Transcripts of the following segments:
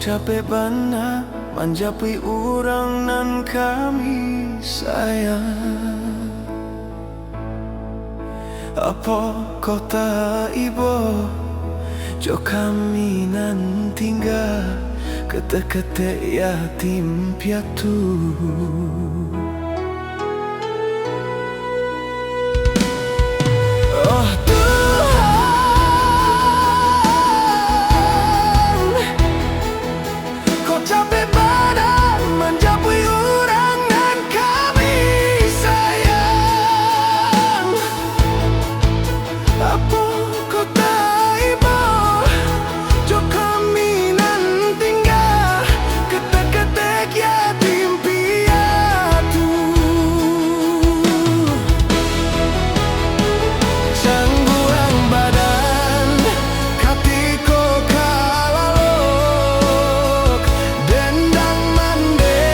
capek bana manjapi urang nan kami sayang. Apa kau tak ibo jo kami nan tinggal kete-kete yatim piatu. Oh Tuhan, kau capek badan menjapui orang dan kami sayang. Apa kau tak ibo jo kami nan tinggal ketek-ketek yatim piatu. Cangguang badan katiko kalalok dendang mande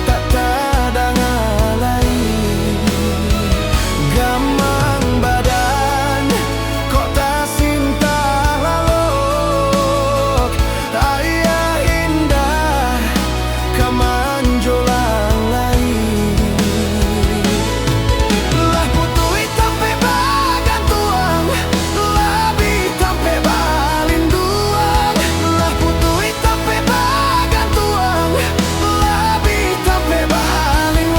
tak tadang alai. Gamang badan kok tak sinta lalok ayah indah kamanjolang lain. Lah putui tampe bagan tuang labi tampe balin duang. Lah putui tampe bagan tuang labi tampe balin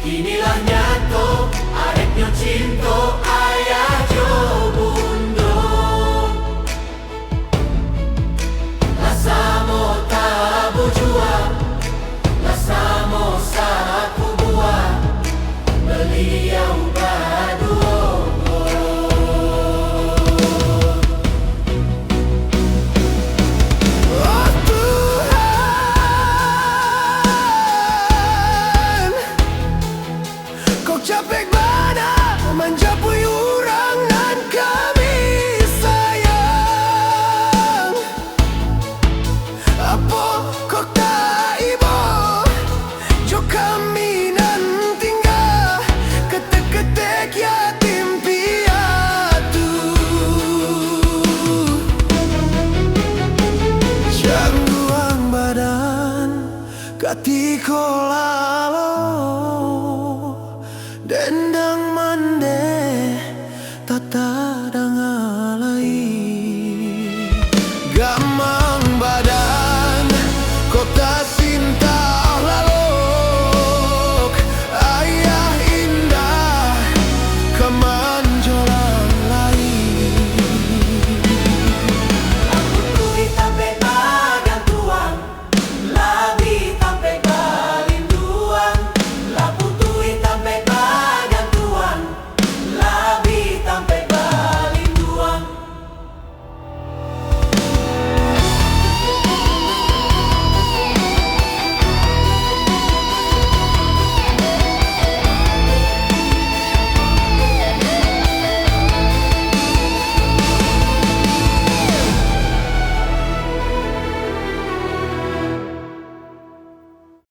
inilah nyato arek nyo cinto ayah jo bundo. Lasamo tabu jua, lasamo saku buah, beliau baduo. Oh Tuhan, kau capek bana menjapui orang dan kami sayang. Apa kau tak ibo jo kami nan tinggal ketek-ketek yatim piatu. Cangguang badan katiko